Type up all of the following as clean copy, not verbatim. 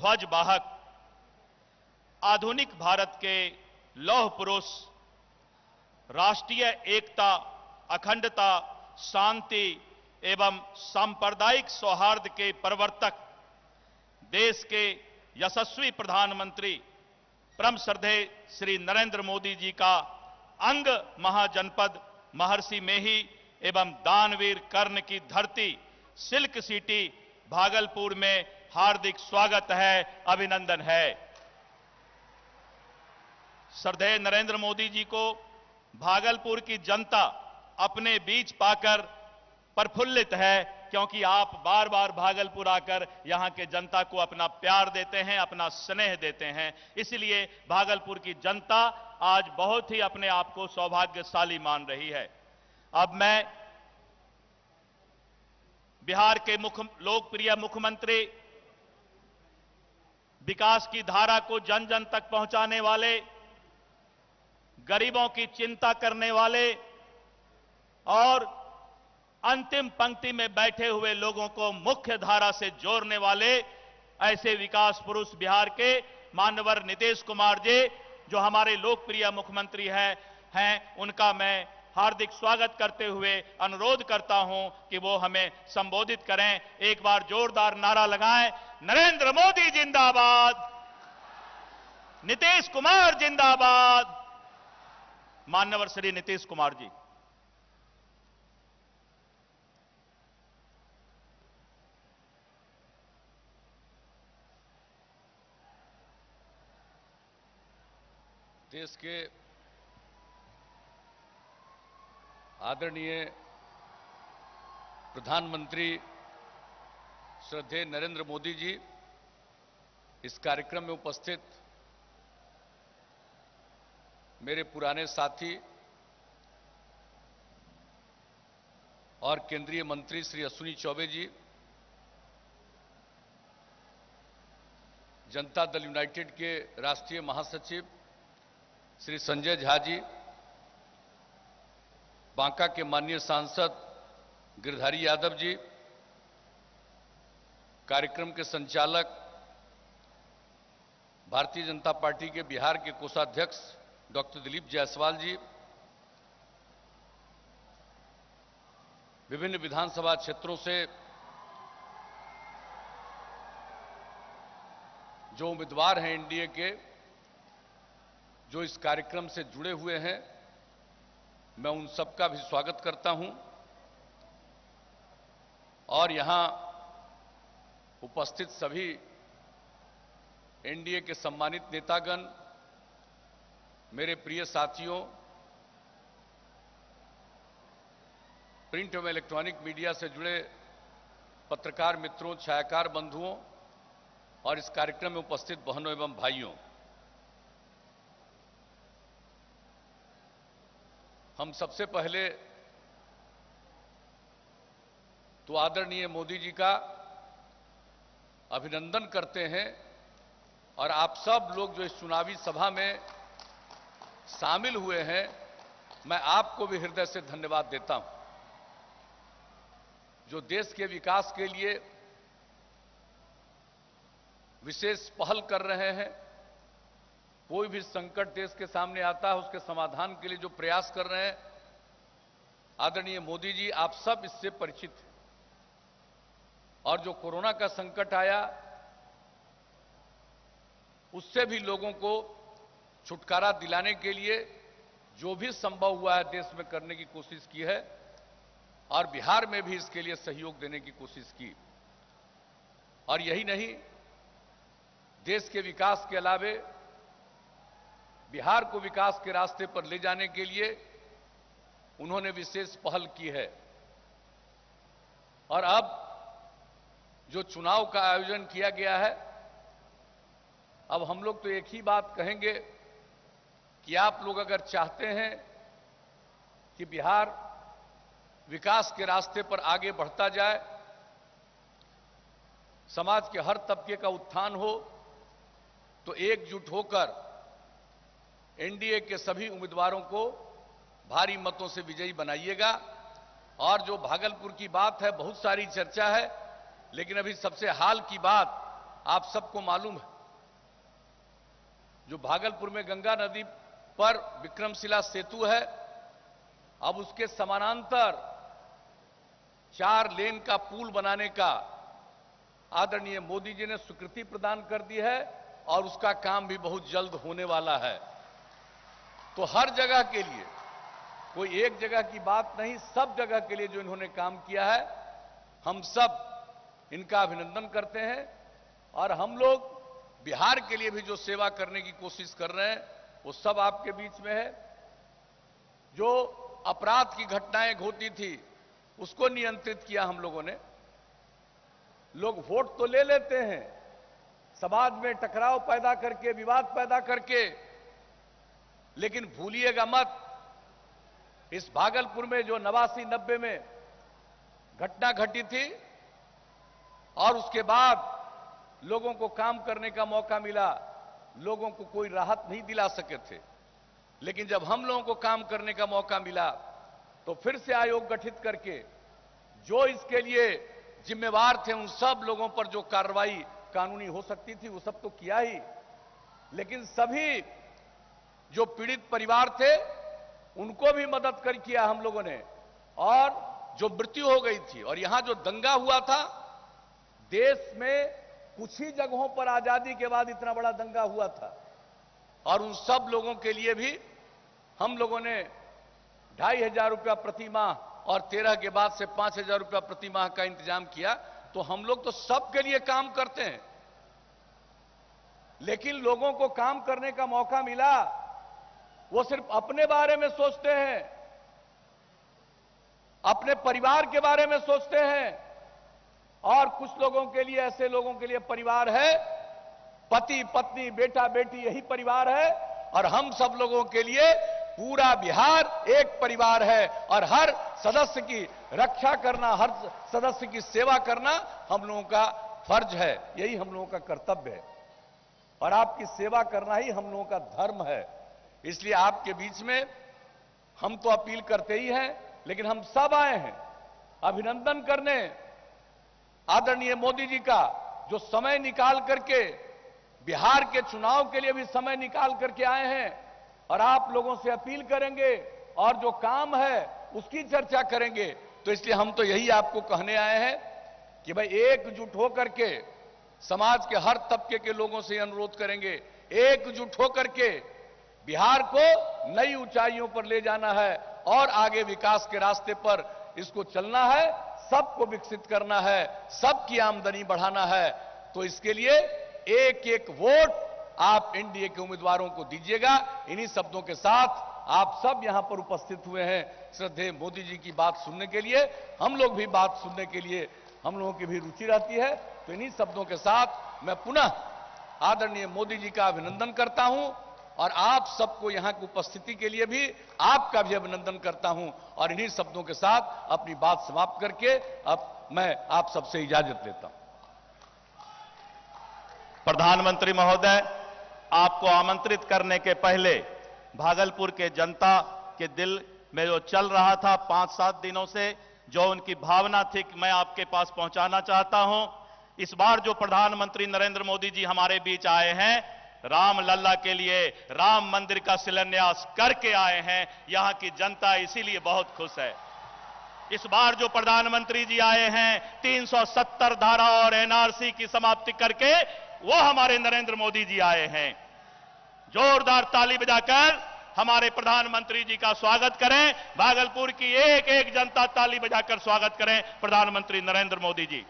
ध्वजवाहक, आधुनिक भारत के लौह पुरुष, राष्ट्रीय एकता, अखंडता, शांति एवं सांप्रदायिक सौहार्द के प्रवर्तक, देश के यशस्वी प्रधानमंत्री परम श्रद्धेय श्री नरेंद्र मोदी जी का अंग महाजनपद महर्षि मेही एवं दानवीर कर्ण की धरती सिल्क सिटी भागलपुर में हार्दिक स्वागत है, अभिनंदन है। श्रद्धेय नरेंद्र मोदी जी को भागलपुर की जनता अपने बीच पाकर प्रफुल्लित है, क्योंकि आप बार बार भागलपुर आकर यहां के जनता को अपना प्यार देते हैं, अपना स्नेह देते हैं। इसलिए भागलपुर की जनता आज बहुत ही अपने आप को सौभाग्यशाली मान रही है। अब मैं बिहार के लोकप्रिय मुख्यमंत्री, विकास की धारा को जन जन तक पहुंचाने वाले, गरीबों की चिंता करने वाले और अंतिम पंक्ति में बैठे हुए लोगों को मुख्य धारा से जोड़ने वाले ऐसे विकास पुरुष बिहार के माननीय नीतीश कुमार जी, जो हमारे लोकप्रिय मुख्यमंत्री हैं, उनका मैं हार्दिक स्वागत करते हुए अनुरोध करता हूं कि वो हमें संबोधित करें। एक बार जोरदार नारा लगाएं, नरेंद्र मोदी जिंदाबाद, नीतीश कुमार जिंदाबाद। माननीय श्री नीतीश कुमार जी। देश के आदरणीय प्रधानमंत्री श्रद्धेय नरेंद्र मोदी जी इस कार्यक्रम में उपस्थित मेरे पुराने साथी और केंद्रीय मंत्री श्री अश्विनी चौबे जी, जनता दल यूनाइटेड के राष्ट्रीय महासचिव श्री संजय झा जी, बांका के माननीय सांसद गिरधारी यादव जी, कार्यक्रम के संचालक भारतीय जनता पार्टी के बिहार के कोषाध्यक्ष डॉक्टर दिलीप जायसवाल जी, विभिन्न विधानसभा क्षेत्रों से जो उम्मीदवार हैं एनडीए के, जो इस कार्यक्रम से जुड़े हुए हैं, मैं उन सबका भी स्वागत करता हूं। और यहां उपस्थित सभी एनडीए के सम्मानित नेतागण, मेरे प्रिय साथियों, प्रिंट एवं इलेक्ट्रॉनिक मीडिया से जुड़े पत्रकार मित्रों, छायाकार बंधुओं और इस कार्यक्रम में उपस्थित बहनों एवं भाइयों, हम सबसे पहले तो आदरणीय मोदी जी का अभिनंदन करते हैं और आप सब लोग जो इस चुनावी सभा में शामिल हुए हैं, मैं आपको भी हृदय से धन्यवाद देता हूं, जो देश के विकास के लिए विशेष पहल कर रहे हैं। कोई भी संकट देश के सामने आता है, उसके समाधान के लिए जो प्रयास कर रहे हैं, आदरणीय मोदी जी आप सब इससे परिचित हैं। और जो कोरोना का संकट आया, उससे भी लोगों को छुटकारा दिलाने के लिए जो भी संभव हुआ है देश में करने की कोशिश की है और बिहार में भी इसके लिए सहयोग देने की कोशिश की। और यही नहीं, देश के विकास के अलावे बिहार को विकास के रास्ते पर ले जाने के लिए उन्होंने विशेष पहल की है। और अब जो चुनाव का आयोजन किया गया है, अब हम लोग तो एक ही बात कहेंगे कि आप लोग अगर चाहते हैं कि बिहार विकास के रास्ते पर आगे बढ़ता जाए, समाज के हर तबके का उत्थान हो, तो एकजुट होकर एनडीए के सभी उम्मीदवारों को भारी मतों से विजयी बनाइएगा। और जो भागलपुर की बात है, बहुत सारी चर्चा है, लेकिन अभी सबसे हाल की बात आप सबको मालूम है, जो भागलपुर में गंगा नदी पर विक्रमशिला सेतु है, अब उसके समानांतर 4 लेन का पुल बनाने का आदरणीय मोदी जी ने स्वीकृति प्रदान कर दी है और उसका काम भी बहुत जल्द होने वाला है। तो हर जगह के लिए, कोई एक जगह की बात नहीं, सब जगह के लिए जो इन्होंने काम किया है, हम सब इनका अभिनंदन करते हैं। और हम लोग बिहार के लिए भी जो सेवा करने की कोशिश कर रहे हैं, वो सब आपके बीच में है। जो अपराध की घटनाएं होती थी, उसको नियंत्रित किया हम लोगों ने। लोग वोट तो ले लेते हैं, समाज में टकराव पैदा करके, विवाद पैदा करके, लेकिन भूलिएगा मत, इस भागलपुर में जो 89-90 में घटना घटी थी और उसके बाद लोगों को काम करने का मौका मिला, लोगों को कोई राहत नहीं दिला सके थे। लेकिन जब हम लोगों को काम करने का मौका मिला, तो फिर से आयोग गठित करके जो इसके लिए जिम्मेवार थे, उन सब लोगों पर जो कार्रवाई कानूनी हो सकती थी, वो सब तो किया ही। लेकिन सभी जो पीड़ित परिवार थे, उनको भी मदद कर किया हम लोगों ने। और जो मृत्यु हो गई थी, और यहां जो दंगा हुआ था, देश में कुछ ही जगहों पर आजादी के बाद इतना बड़ा दंगा हुआ था, और उन सब लोगों के लिए भी हम लोगों ने 2,500 रुपया प्रति माह और 13 के बाद से 5,000 रुपया प्रति माह का इंतजाम किया। तो हम लोग तो सबके लिए काम करते हैं, लेकिन लोगों को काम करने का मौका मिला, वो सिर्फ अपने बारे में सोचते हैं, अपने परिवार के बारे में सोचते हैं। और कुछ लोगों के लिए, ऐसे लोगों के लिए परिवार है, पति पत्नी बेटा बेटी, यही परिवार है। और हम सब लोगों के लिए पूरा बिहार एक परिवार है, और हर सदस्य की रक्षा करना, हर सदस्य की सेवा करना हम लोगों का फर्ज है, यही हम लोगों का कर्तव्य है। और आपकी सेवा करना ही हम लोगों का धर्म है। इसलिए आपके बीच में हम तो अपील करते ही हैं, लेकिन हम सब आए हैं अभिनंदन करने आदरणीय मोदी जी का, जो समय निकाल करके बिहार के चुनाव के लिए भी समय निकाल करके आए हैं। और आप लोगों से अपील करेंगे और जो काम है उसकी चर्चा करेंगे। तो इसलिए हम तो यही आपको कहने आए हैं कि भाई एकजुट होकर के समाज के हर तबके के लोगों से अनुरोध करेंगे, एकजुट होकर के बिहार को नई ऊंचाइयों पर ले जाना है और आगे विकास के रास्ते पर इसको चलना है, सबको विकसित करना है, सबकी आमदनी बढ़ाना है। तो इसके लिए एक एक वोट आप एनडीए के उम्मीदवारों को दीजिएगा। इन्हीं शब्दों के साथ आप सब यहां पर उपस्थित हुए हैं श्रद्धेय मोदी जी की बात सुनने के लिए। हम लोग भी बात सुनने के लिए, हम लोगों की भी रुचि रहती है। तो इन्हीं शब्दों के साथ मैं पुनः आदरणीय मोदी जी का अभिनंदन करता हूं, और आप सबको यहां की उपस्थिति के लिए भी आपका भी अभिनंदन करता हूं। और इन्हीं शब्दों के साथ अपनी बात समाप्त करके अब मैं आप सबसे इजाजत लेता हूं। प्रधानमंत्री महोदय, आपको आमंत्रित करने के पहले भागलपुर के जनता के दिल में जो चल रहा था 5-7 दिनों से, जो उनकी भावना थी, कि मैं आपके पास पहुंचाना चाहता हूं। इस बार जो प्रधानमंत्री नरेंद्र मोदी जी हमारे बीच आए हैं, राम लल्ला के लिए राम मंदिर का शिलान्यास करके आए हैं। यहां की जनता इसीलिए बहुत खुश है। इस बार जो प्रधानमंत्री जी आए हैं, 370 धारा और एनआरसी की समाप्ति करके, वो हमारे नरेंद्र मोदी जी आए हैं। जोरदार ताली बजाकर हमारे प्रधानमंत्री जी का स्वागत करें। भागलपुर की एक एक जनता ताली बजाकर स्वागत करें प्रधानमंत्री नरेंद्र मोदी जी।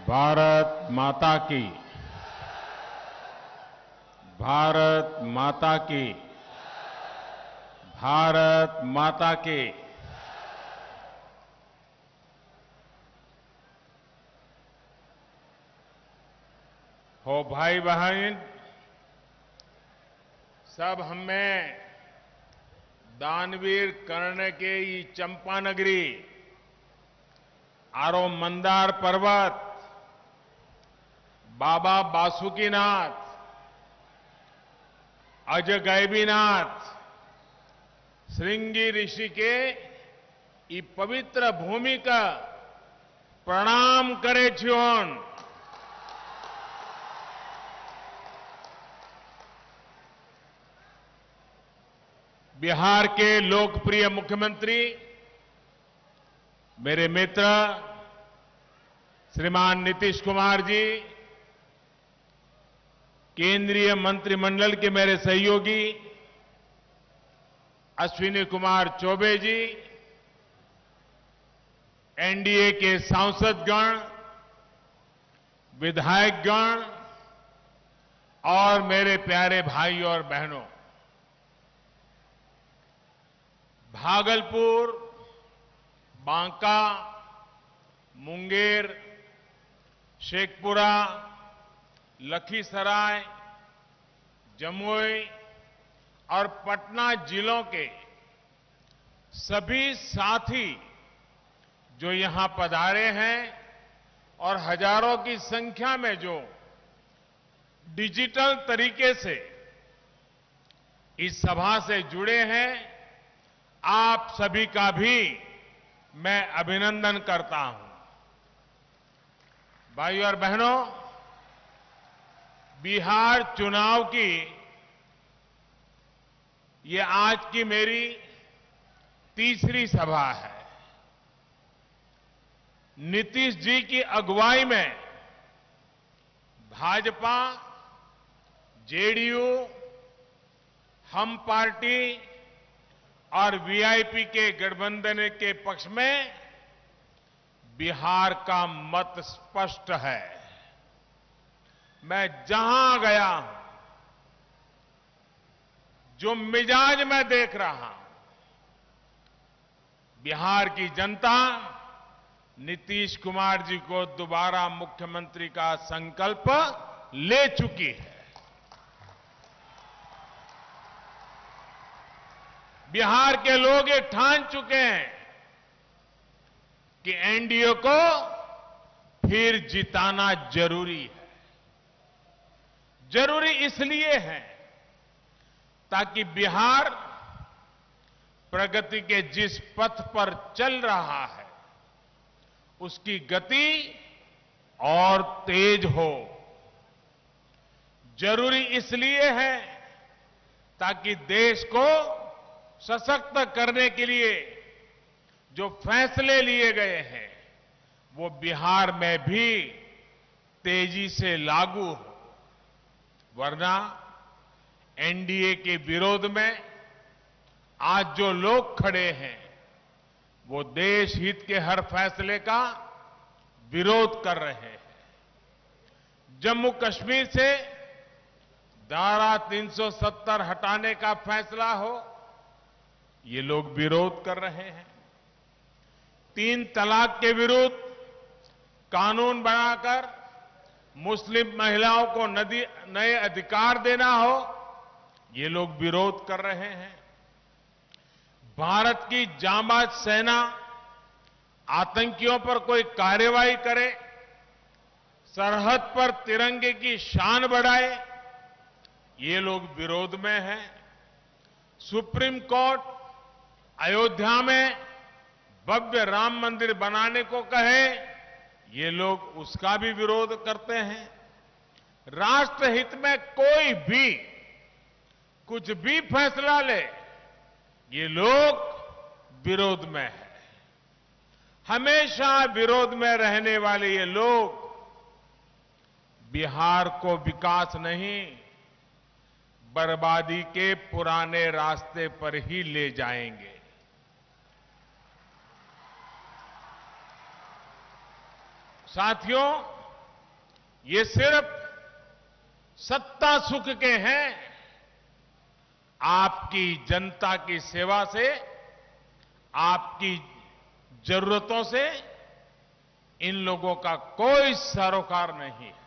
भारत माता की, भारत माता की, भारत माता की। हो भाई बहन, सब हमें दानवीर कर्ण के ये चंपानगरी, आरो मंदार पर्वत, बाबा बासुकीनाथ, अजगैबीनाथ श्रृंगी ऋषि के ई पवित्र भूमि का प्रणाम करे छियोन। बिहार के लोकप्रिय मुख्यमंत्री मेरे मित्र श्रीमान नीतीश कुमार जी, केंद्रीय मंत्रिमंडल के मेरे सहयोगी अश्विनी कुमार चौबे जी, एनडीए के सांसदगण, विधायकगण और मेरे प्यारे भाई और बहनों, भागलपुर, बांका, मुंगेर, शेखपुरा, लखीसराय, जमुई और पटना जिलों के सभी साथी जो यहां पधारे हैं और हजारों की संख्या में जो डिजिटल तरीके से इस सभा से जुड़े हैं, आप सभी का भी मैं अभिनंदन करता हूं। भाइयों और बहनों, बिहार चुनाव की ये आज की मेरी तीसरी सभा है। नीतीश जी की अगुवाई में भाजपा, जेडीयू, हम पार्टी और वीआईपी के गठबंधन के पक्ष में बिहार का मत स्पष्ट है। मैं जहां गया हूं, जो मिजाज मैं देख रहा हूं, बिहार की जनता नीतीश कुमार जी को दोबारा मुख्यमंत्री का संकल्प ले चुकी है। बिहार के लोग ये ठान चुके हैं कि एनडीए को फिर जिताना जरूरी है। जरूरी इसलिए है ताकि बिहार प्रगति के जिस पथ पर चल रहा है उसकी गति और तेज हो। जरूरी इसलिए है ताकि देश को सशक्त करने के लिए जो फैसले लिए गए हैं वो बिहार में भी तेजी से लागू हो, वरना एनडीए के विरोध में आज जो लोग खड़े हैं वो देश हित के हर फैसले का विरोध कर रहे हैं। जम्मू कश्मीर से धारा 370 हटाने का फैसला हो, ये लोग विरोध कर रहे हैं। 3 तलाक के विरुद्ध कानून बनाकर मुस्लिम महिलाओं को नए अधिकार देना हो, ये लोग विरोध कर रहे हैं। भारत की जांबाज सेना आतंकियों पर कोई कार्रवाई करे, सरहद पर तिरंगे की शान बढ़ाए, ये लोग विरोध में हैं। सुप्रीम कोर्ट अयोध्या में भव्य राम मंदिर बनाने को कहे, ये लोग उसका भी विरोध करते हैं। राष्ट्रहित में कोई भी कुछ भी फैसला ले, ये लोग विरोध में है। हमेशा विरोध में रहने वाले ये लोग बिहार को विकास नहीं, बर्बादी के पुराने रास्ते पर ही ले जाएंगे। साथियों, ये सिर्फ सत्ता सुख के हैं। आपकी जनता की सेवा से, आपकी जरूरतों से इन लोगों का कोई सरोकार नहीं है।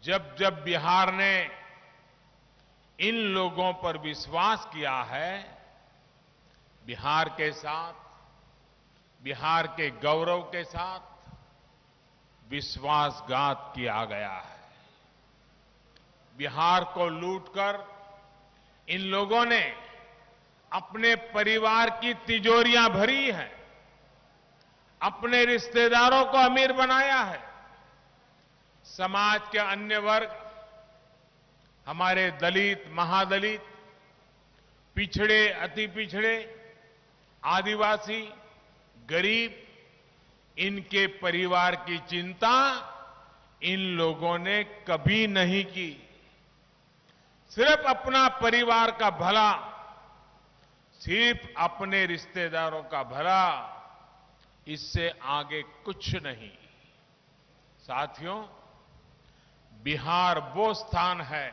जब जब बिहार ने इन लोगों पर विश्वास किया है, बिहार के साथ, बिहार के गौरव के साथ विश्वासघात किया गया है। बिहार को लूटकर इन लोगों ने अपने परिवार की तिजोरियां भरी हैं, अपने रिश्तेदारों को अमीर बनाया है। समाज के अन्य वर्ग, हमारे दलित, महादलित, पिछड़े, अति पिछड़े, आदिवासी, गरीब, इनके परिवार की चिंता इन लोगों ने कभी नहीं की। सिर्फ अपना परिवार का भला, सिर्फ अपने रिश्तेदारों का भला, इससे आगे कुछ नहीं। साथियों, बिहार वो स्थान है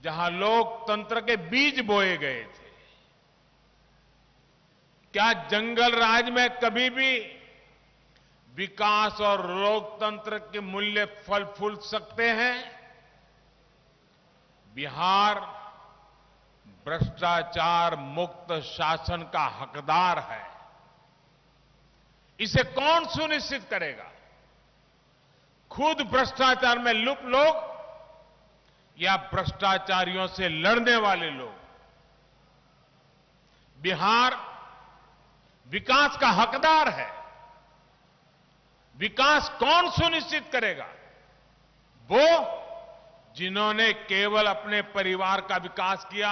जहां लोकतंत्र के बीज बोए गए थे। क्या जंगल राज में कभी भी विकास और लोकतंत्र के मूल्य फल फूल सकते हैं? बिहार भ्रष्टाचार मुक्त शासन का हकदार है। इसे कौन सुनिश्चित करेगा? खुद भ्रष्टाचार में लुप्त लोग या भ्रष्टाचारियों से लड़ने वाले लोग? बिहार विकास का हकदार है। विकास कौन सुनिश्चित करेगा? वो जिन्होंने केवल अपने परिवार का विकास किया,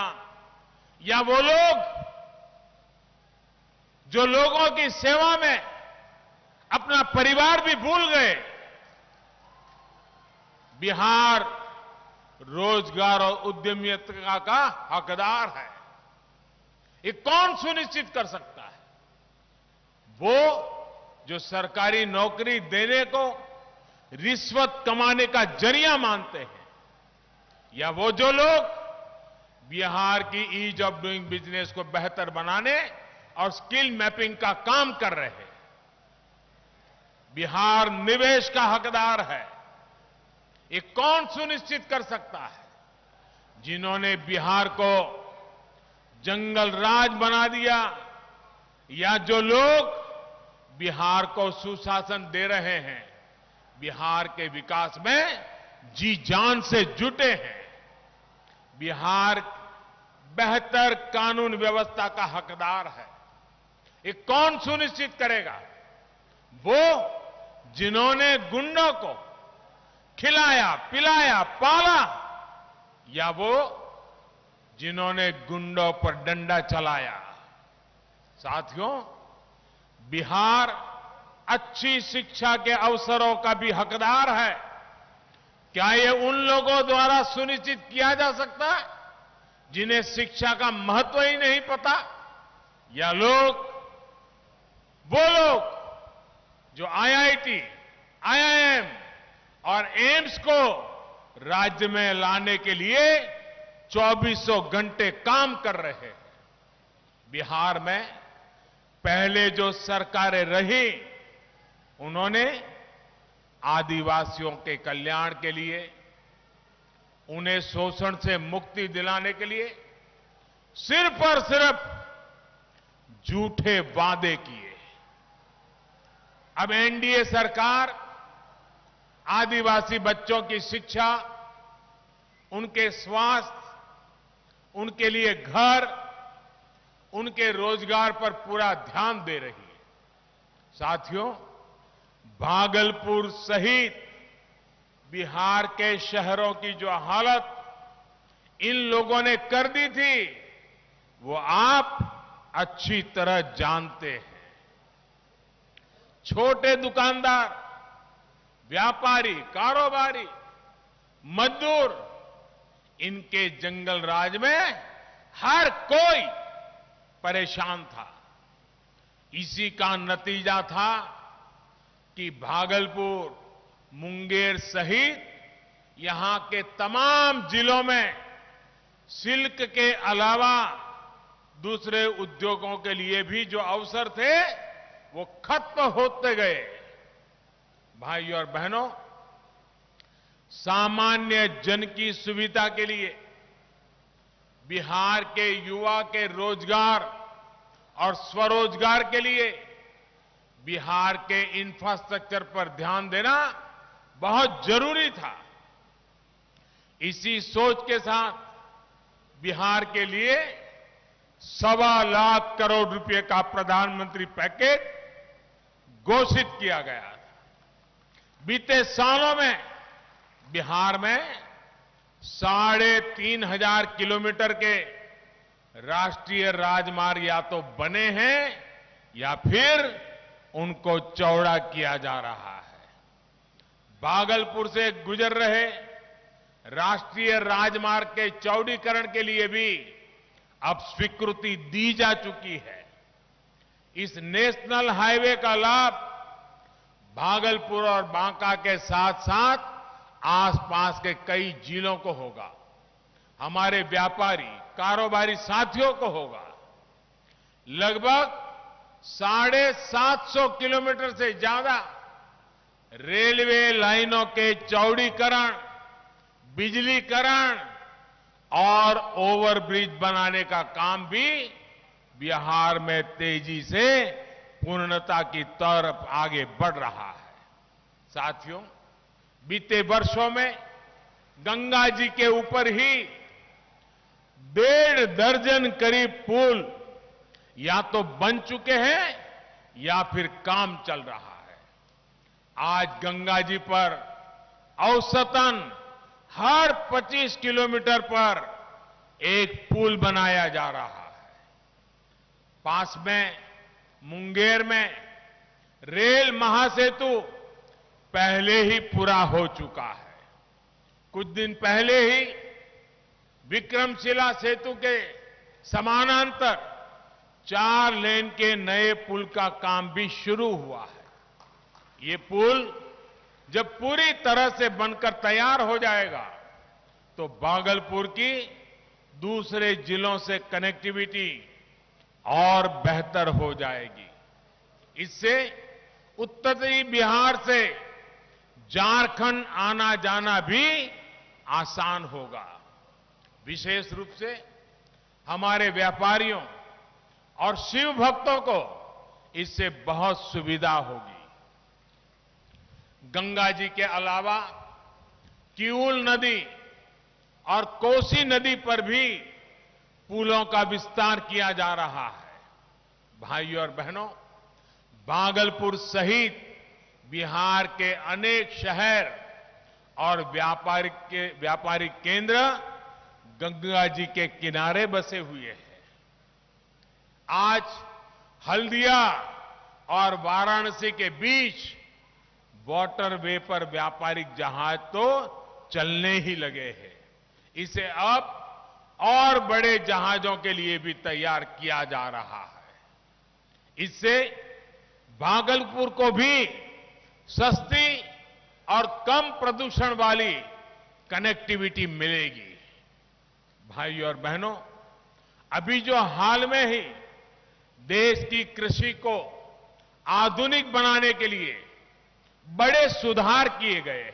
या वो लोग जो लोगों की सेवा में अपना परिवार भी भूल गए? बिहार रोजगार और उद्यमिता का हकदार है। ये कौन सुनिश्चित कर सकता है? वो जो सरकारी नौकरी देने को रिश्वत कमाने का जरिया मानते हैं, या वो जो लोग बिहार की ईज ऑफ डूइंग बिजनेस को बेहतर बनाने और स्किल मैपिंग का काम कर रहे हैं। बिहार निवेश का हकदार है। ये कौन सुनिश्चित कर सकता है? जिन्होंने बिहार को जंगल राज बना दिया, या जो लोग बिहार को सुशासन दे रहे हैं, बिहार के विकास में जी जान से जुटे हैं। बिहार बेहतर कानून व्यवस्था का हकदार है। ये कौन सुनिश्चित करेगा? वो जिन्होंने गुंडों को खिलाया, पिलाया, पाला, या वो जिन्होंने गुंडों पर डंडा चलाया? साथियों, बिहार अच्छी शिक्षा के अवसरों का भी हकदार है। क्या ये उन लोगों द्वारा सुनिश्चित किया जा सकता है जिन्हें शिक्षा का महत्व ही नहीं पता? या वो लोग जो आईआईटी, आईआईएम और एम्स को राज्य में लाने के लिए 2400 घंटे काम कर रहे हैं? बिहार में पहले जो सरकारें रही, उन्होंने आदिवासियों के कल्याण के लिए, उन्हें शोषण से मुक्ति दिलाने के लिए सिर्फ और सिर्फ झूठे वादे किए। अब एनडीए सरकार आदिवासी बच्चों की शिक्षा, उनके स्वास्थ्य, उनके लिए घर, उनके रोजगार पर पूरा ध्यान दे रही है। साथियों, भागलपुर सहित बिहार के शहरों की जो हालत इन लोगों ने कर दी थी, वो आप अच्छी तरह जानते हैं। छोटे दुकानदार, व्यापारी, कारोबारी, मजदूर, इनके जंगल राज में हर कोई परेशान था। इसी का नतीजा था कि भागलपुर, मुंगेर सहित यहां के तमाम जिलों में सिल्क के अलावा दूसरे उद्योगों के लिए भी जो अवसर थे, वो खत्म होते गए। भाइयों और बहनों, सामान्य जन की सुविधा के लिए बिहार के युवा के रोजगार और स्वरोजगार के लिए बिहार के इंफ्रास्ट्रक्चर पर ध्यान देना बहुत जरूरी था। इसी सोच के साथ बिहार के लिए 1.25 लाख करोड़ रुपए का प्रधानमंत्री पैकेज घोषित किया गया था। बीते सालों में बिहार में 3,500 किलोमीटर के राष्ट्रीय राजमार्ग या तो बने हैं या फिर उनको चौड़ा किया जा रहा है। भागलपुर से गुजर रहे राष्ट्रीय राजमार्ग के चौड़ीकरण के लिए भी अब स्वीकृति दी जा चुकी है। इस नेशनल हाईवे का लाभ भागलपुर और बांका के साथ साथ आसपास के कई जिलों को होगा, हमारे व्यापारी कारोबारी साथियों को होगा। लगभग 750 किलोमीटर से ज्यादा रेलवे लाइनों के चौड़ीकरण, बिजलीकरण और ओवरब्रिज बनाने का काम भी बिहार में तेजी से पूर्णता की तरफ आगे बढ़ रहा है। साथियों, बीते वर्षों में गंगा जी के ऊपर ही 1.5 दर्जन करीब पुल या तो बन चुके हैं या फिर काम चल रहा है। आज गंगा जी पर औसतन हर 25 किलोमीटर पर एक पुल बनाया जा रहा है। पास में मुंगेर में रेल महासेतु पहले ही पूरा हो चुका है। कुछ दिन पहले ही विक्रमशिला सेतु के समानांतर 4 लेन के नए पुल का काम भी शुरू हुआ है। ये पुल जब पूरी तरह से बनकर तैयार हो जाएगा तो भागलपुर की दूसरे जिलों से कनेक्टिविटी और बेहतर हो जाएगी। इससे उत्तरी बिहार से झारखंड आना जाना भी आसान होगा। विशेष रूप से हमारे व्यापारियों और शिव भक्तों को इससे बहुत सुविधा होगी। गंगा जी के अलावा किऊल नदी और कोसी नदी पर भी पुलों का विस्तार किया जा रहा है। भाइयों और बहनों, भागलपुर सहित बिहार के अनेक शहर और व्यापारिक केंद्र गंगा जी के किनारे बसे हुए हैं। आज हल्दिया और वाराणसी के बीच वाटरवे पर व्यापारिक जहाज तो चलने ही लगे हैं। इसे अब और बड़े जहाजों के लिए भी तैयार किया जा रहा है। इससे भागलपुर को भी सस्ती और कम प्रदूषण वाली कनेक्टिविटी मिलेगी। भाइयों और बहनों, अभी जो हाल में ही देश की कृषि को आधुनिक बनाने के लिए बड़े सुधार किए गए हैं,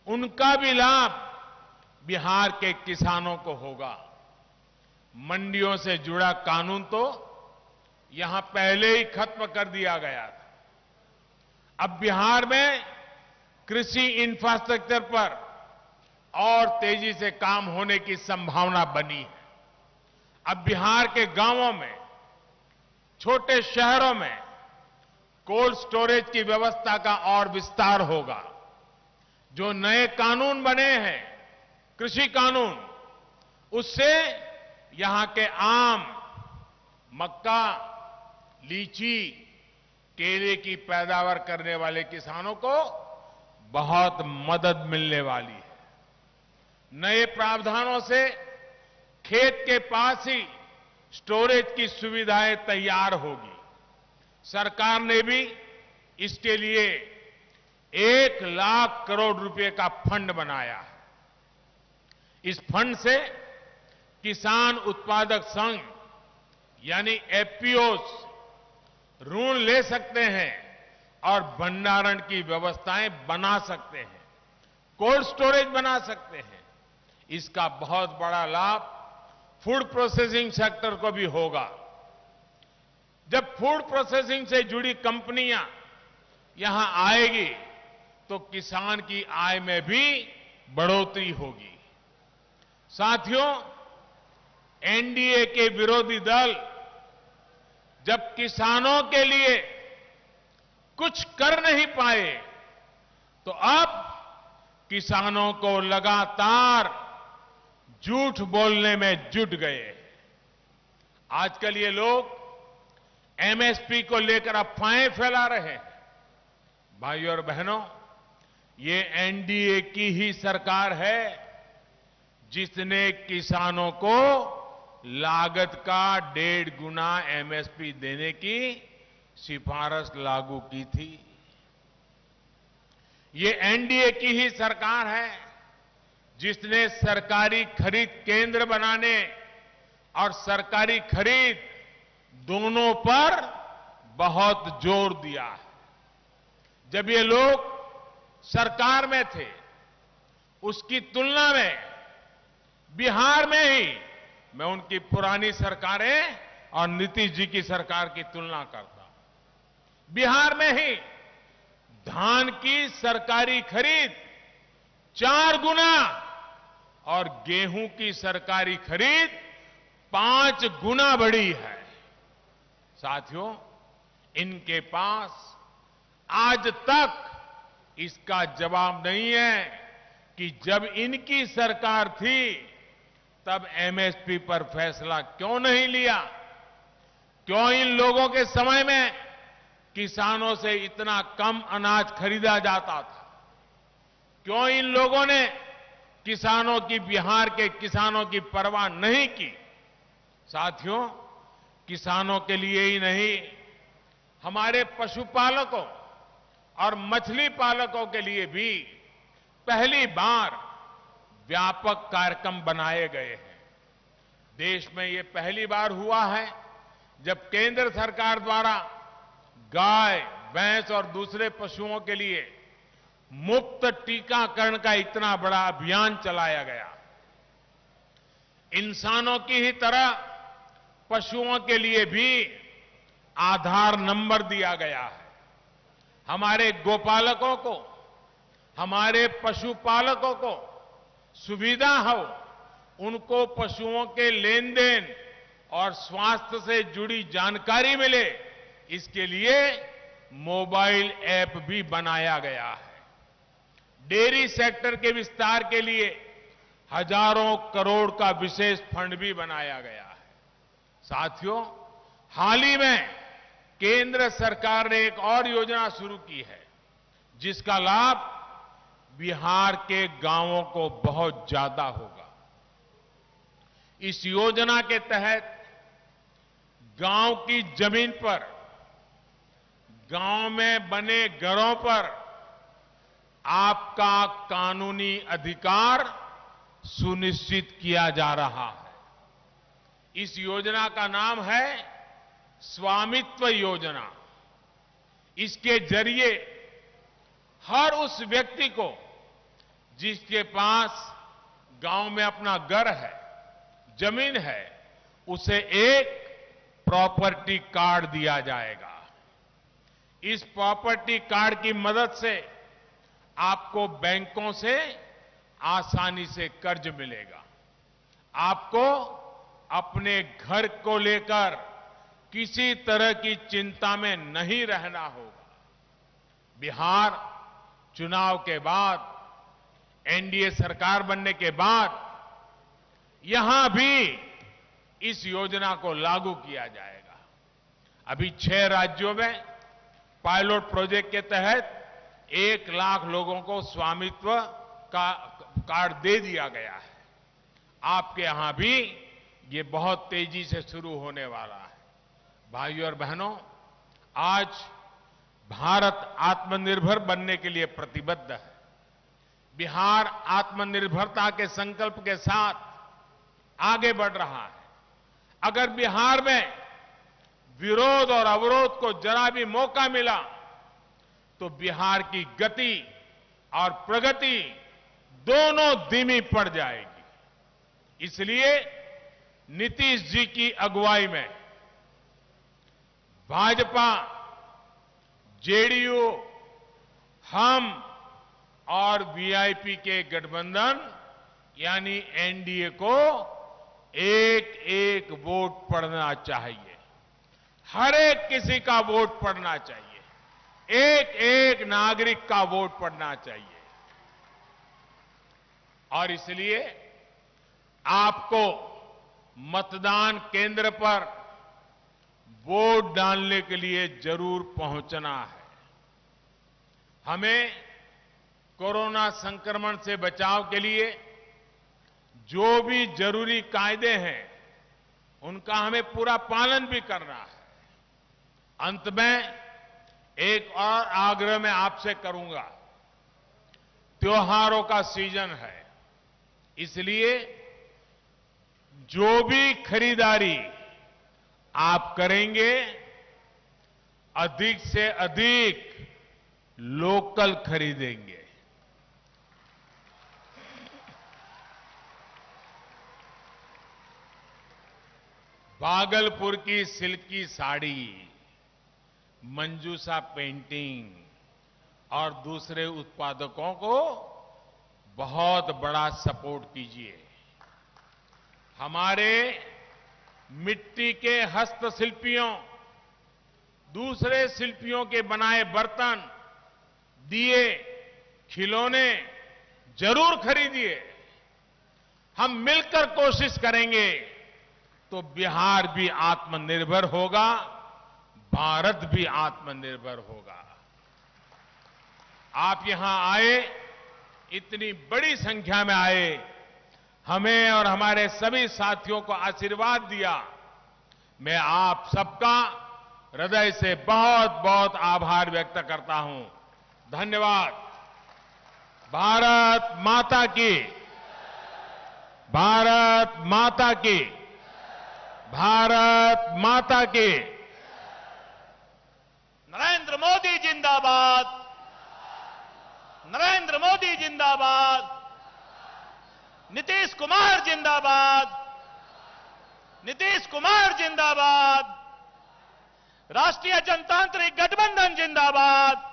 उनका भी लाभ बिहार के किसानों को होगा। मंडियों से जुड़ा कानून तो यहां पहले ही खत्म कर दिया गया था। अब बिहार में कृषि इंफ्रास्ट्रक्चर पर और तेजी से काम होने की संभावना बनी है। अब बिहार के गांवों में, छोटे शहरों में कोल्ड स्टोरेज की व्यवस्था का और विस्तार होगा। जो नए कानून बने हैं, कृषि कानून, उससे यहां के आम, मक्का, लीची, केले की पैदावार करने वाले किसानों को बहुत मदद मिलने वाली है। नए प्रावधानों से खेत के पास ही स्टोरेज की सुविधाएं तैयार होगी। सरकार ने भी इसके लिए 1 लाख करोड़ रुपए का फंड बनाया है। इस फंड से किसान उत्पादक संघ यानी एफपीओस ऋण ले सकते हैं और भंडारण की व्यवस्थाएं बना सकते हैं, कोल्ड स्टोरेज बना सकते हैं। इसका बहुत बड़ा लाभ फूड प्रोसेसिंग सेक्टर को भी होगा। जब फूड प्रोसेसिंग से जुड़ी कंपनियां यहां आएगी तो किसान की आय में भी बढ़ोतरी होगी। साथियों, एनडीए के विरोधी दल जब किसानों के लिए कुछ कर नहीं पाए तो अब किसानों को लगातार झूठ बोलने में जुट गए। आजकल ये लोग एमएसपी को लेकर अफवाहें फैला रहे हैं। भाइयों और बहनों, ये एनडीए की ही सरकार है जिसने किसानों को लागत का 1.5 गुना एमएसपी देने की सिफारिश लागू की थी। ये एनडीए की ही सरकार है जिसने सरकारी खरीद केंद्र बनाने और सरकारी खरीद दोनों पर बहुत जोर दिया है। जब ये लोग सरकार में थे, उसकी तुलना में बिहार में ही मैं उनकी पुरानी सरकारें और नीतीश जी की सरकार की तुलना करता हूं। बिहार में ही धान की सरकारी खरीद 4 गुना और गेहूं की सरकारी खरीद 5 गुना बढ़ी है। साथियों, इनके पास आज तक इसका जवाब नहीं है कि जब इनकी सरकार थी तब एमएसपी पर फैसला क्यों नहीं लिया। क्यों इन लोगों के समय में किसानों से इतना कम अनाज खरीदा जाता था। क्यों इन लोगों ने किसानों की, बिहार के किसानों की परवाह नहीं की। साथियों, किसानों के लिए ही नहीं, हमारे पशुपालकों और मछली पालकों के लिए भी पहली बार व्यापक कार्यक्रम बनाए गए हैं। देश में ये पहली बार हुआ है जब केंद्र सरकार द्वारा गाय, भैंस और दूसरे पशुओं के लिए मुफ्त टीकाकरण का इतना बड़ा अभियान चलाया गया। इंसानों की ही तरह पशुओं के लिए भी आधार नंबर दिया गया है। हमारे गोपालकों को, हमारे पशुपालकों को सुविधा हो, उनको पशुओं के लेन देन और स्वास्थ्य से जुड़ी जानकारी मिले, इसके लिए मोबाइल ऐप भी बनाया गया है। डेयरी सेक्टर के विस्तार के लिए हजारों करोड़ का विशेष फंड भी बनाया गया है। साथियों, हाल ही में केंद्र सरकार ने एक और योजना शुरू की है जिसका लाभ बिहार के गांवों को बहुत ज्यादा होगा। इस योजना के तहत गांव की जमीन पर, गांव में बने घरों पर आपका कानूनी अधिकार सुनिश्चित किया जा रहा है। इस योजना का नाम है स्वामित्व योजना। इसके जरिए हर उस व्यक्ति को जिसके पास गांव में अपना घर है, जमीन है, उसे एक प्रॉपर्टी कार्ड दिया जाएगा। इस प्रॉपर्टी कार्ड की मदद से आपको बैंकों से आसानी से कर्ज मिलेगा। आपको अपने घर को लेकर किसी तरह की चिंता में नहीं रहना होगा। बिहार चुनाव के बाद, एनडीए सरकार बनने के बाद यहां भी इस योजना को लागू किया जाएगा। अभी 6 राज्यों में पायलट प्रोजेक्ट के तहत 1 लाख लोगों को स्वामित्व का कार्ड दे दिया गया है। आपके यहां भी ये बहुत तेजी से शुरू होने वाला है। भाइयों और बहनों, आज भारत आत्मनिर्भर बनने के लिए प्रतिबद्ध है। बिहार आत्मनिर्भरता के संकल्प के साथ आगे बढ़ रहा है। अगर बिहार में विरोध और अवरोध को जरा भी मौका मिला तो बिहार की गति और प्रगति दोनों धीमी पड़ जाएगी। इसलिए नीतीश जी की अगुवाई में भाजपा, जेडीयू, हम और वीआईपी के गठबंधन यानी एनडीए को एक एक वोट पड़ना चाहिए। हर एक किसी का वोट पड़ना चाहिए। एक एक नागरिक का वोट पड़ना चाहिए। और इसलिए आपको मतदान केंद्र पर वोट डालने के लिए जरूर पहुंचना है। हमें कोरोना संक्रमण से बचाव के लिए जो भी जरूरी कायदे हैं उनका हमें पूरा पालन भी करना है। अंत में एक और आग्रह मैं आपसे करूंगा। त्योहारों का सीजन है, इसलिए जो भी खरीदारी आप करेंगे अधिक से अधिक लोकल खरीदेंगे। भागलपुर की सिल्की साड़ी, मंजूषा पेंटिंग और दूसरे उत्पादकों को बहुत बड़ा सपोर्ट कीजिए। हमारे मिट्टी के हस्तशिल्पियों, दूसरे शिल्पियों के बनाए बर्तन, दिए, खिलौने जरूर खरीदिए। हम मिलकर कोशिश करेंगे तो बिहार भी आत्मनिर्भर होगा, भारत भी आत्मनिर्भर होगा। आप यहां आए, इतनी बड़ी संख्या में आए, हमें और हमारे सभी साथियों को आशीर्वाद दिया। मैं आप सबका हृदय से बहुत बहुत आभार व्यक्त करता हूं। धन्यवाद। भारत माता की, भारत माता की, भारत माता की। नरेंद्र मोदी जिंदाबाद, नरेंद्र मोदी जिंदाबाद, नीतीश कुमार जिंदाबाद, नीतीश कुमार जिंदाबाद, राष्ट्रीय जनतांत्रिक गठबंधन जिंदाबाद।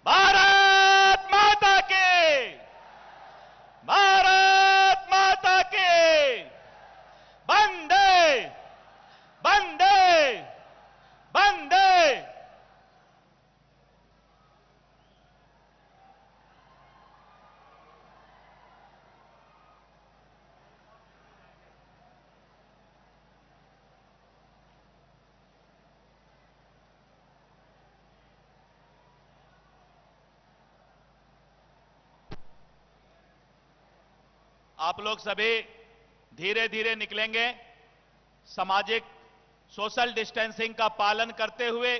भारत माता के, भारत माता के, वंदे वंदे वंदे। आप लोग सभी धीरे धीरे निकलेंगे। सामाजिक सोशल डिस्टेंसिंग का पालन करते हुए